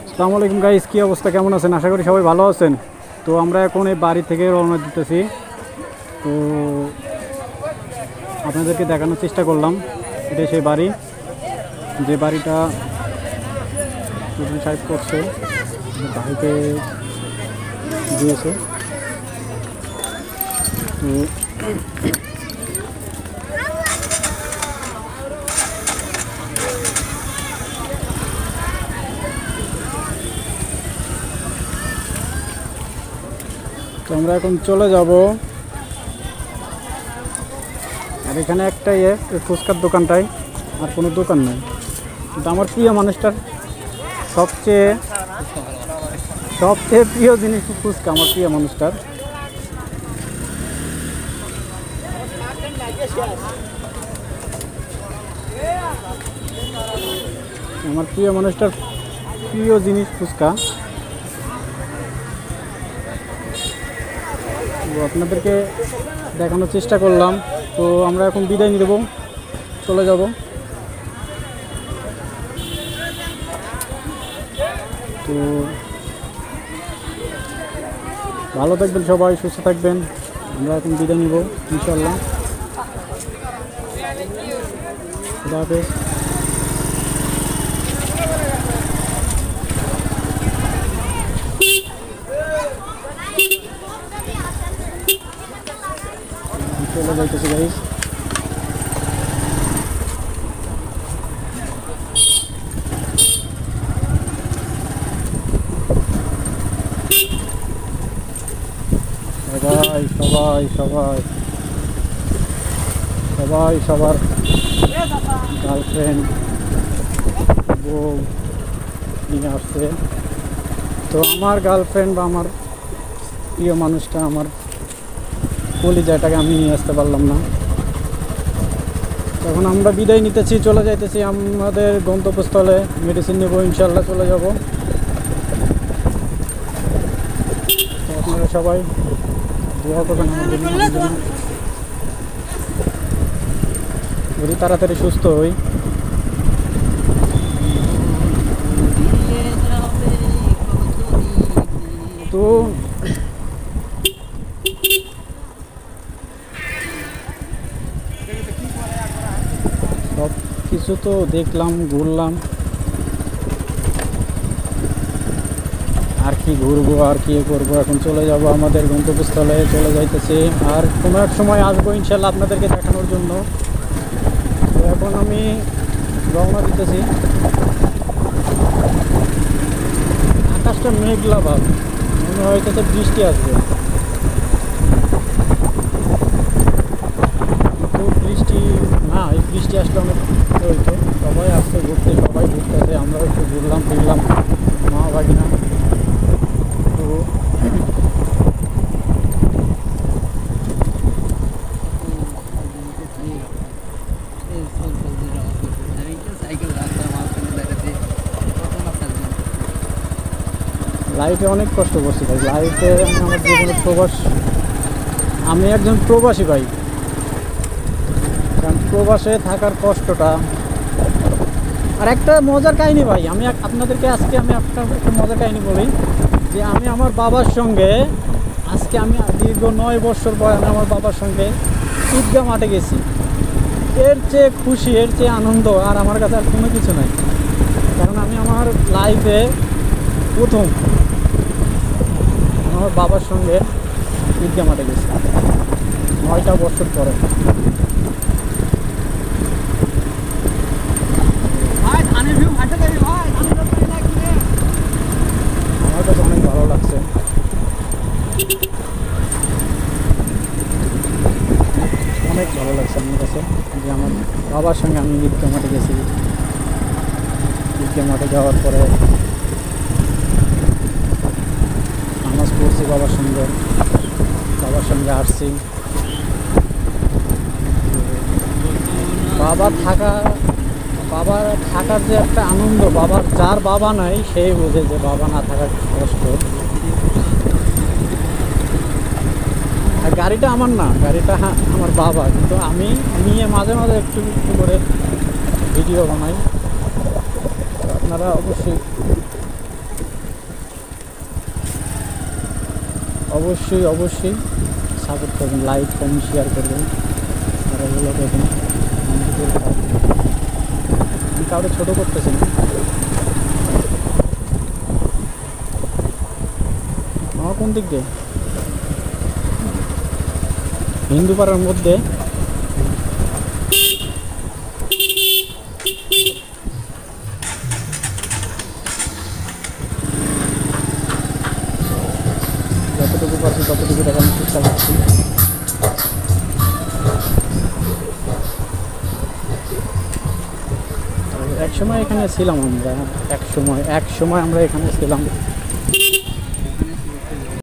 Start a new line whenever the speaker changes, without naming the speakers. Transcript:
আসসালামু আলাইকুম গাইস, কি অবস্থা, কেমন আছেন? আশা করি সবাই ভালো আছেন। তো আমরা এখন এই বাড়ি থেকে রওনা দিতেছি। তো আপনাদেরকে দেখানোর চেষ্টা করলাম, এটা সেই বাড়ি, যে বাড়িটা সাইড করছে, বাড়িতে দিয়েছে। তো আমরা এখন চলে যাব। আর এখানে একটা ফুচকার দোকানটাই, আর কোনো দোকান নেই। কিন্তু আমার প্রিয় মানুষটার সবচেয়ে প্রিয় জিনিস ফুচকা, আমার প্রিয় মানুষটার। আমার প্রিয় মানুষটার প্রিয় জিনিস ফুচকা। তো আপনাদেরকে দেখানোর চেষ্টা করলাম। তো আমরা এখন বিদায় নিয়ে দেবো, চলে যাব। তো ভালো থাকবেন সবাই, সুস্থ থাকবেন। আমরা এখন বিদায় নিব ইনশাল্লাহ। খুদা হাফেজ। চলে যাইতেছি গাইস। সবাই সবার গার্লফ্রেন্ড বউ নিয়ে আসছে। তো আমার গার্লফ্রেন্ড বা আমার প্রিয় মানুষটা, আমার কলিজাটাকে আমি নিয়ে আসতে পারলাম না। তখন আমরা বিদায় নিতেছি, চলে যাইতেছি আমাদের গন্তব্যস্থলে। মেডিসিন নেব, ইনশাল্লাহ চলে যাব। তো আপনারা সবাই দোয়া করবেন আমাদের জন্য, যদি তাড়াতাড়ি সুস্থ হই। তো সব কিছু তো দেখলাম, ঘুরলাম, আর কি ঘুরবো, আর কি করবো। এখন চলে যাব আমাদের গন্তব্যস্থলে, চলে যাইতেছি। আর কোনো এক সময় আসবো ইনশাল্লাহ আপনাদেরকে দেখানোর জন্য। তো এখন আমি রওনা দিতেছি। আকাশটা মেঘলা ভাব, মনে হইতেছে বৃষ্টি আসবে, কিন্তু বৃষ্টি না। এই বৃষ্টি আসলে অনেক হইতো। সবাই আসছে ঘুরতে, সবাই ঘুরতেছে, আমরাও একটু ঘুরলাম ফিরলাম, মা ভাগিনা। তো লাইফে অনেক কষ্ট করছি ভাই। লাইফে আমার জীবনে আমি একজন প্রবাসী ভাই। কারণ প্রবাসে থাকার কষ্টটা। আর একটা মজার কাহিনী ভাই, আমি আপনাদেরকে আজকে একটা মজার কাহিনী বলি, যে আমি আমার বাবার সঙ্গে আজকে দীর্ঘ 9 বছর পর আমি আমার বাবার সঙ্গে ঈদগাহ মাঠে গেছি। এর চেয়ে খুশি, এর চেয়ে আনন্দ আর আমার কাছে আর কোনো কিছু নাই। কারণ আমি আমার লাইফে প্রথম আমার বাবার সঙ্গে ঈদগাহ মাঠে গেছি 9টা বছর পরে। আমার কাছে অনেক ভালো লাগছে। অনেক ভালো লাগছে আমার কাছে যে আমার বাবার সঙ্গে আমি ঈদগাহ মাঠে গেছি। ঈদগাহ মাঠে যাওয়ার পরে নামাজ পড়ছি বাবার সঙ্গে আসছি। বাবার থাকার যে একটা আনন্দ, যার বাবা নাই সেই বোঝে যে বাবা না থাকার কষ্ট। আর গাড়িটা আমার না, গাড়িটা আমার বাবা, কিন্তু আমি নিয়ে মাঝে মাঝে একটু একটু করে ভিডিও বানাই। আপনারা অবশ্যই অবশ্যই অবশ্যই সাপোর্ট করবেন, লাইক কমেন্ট শেয়ার করবেন, আর এগুলো করবেন। আমি কাউকে ছোটো করতেছি না, আমার কোন দিক দিয়ে হিন্দু পাড়ার মধ্যে যতটুকু পারছি ততটুকু দেখানোর চেষ্টা করছি। এক সময় এখানে ছিলাম আমরা, এক সময় আমরা এখানে ছিলাম।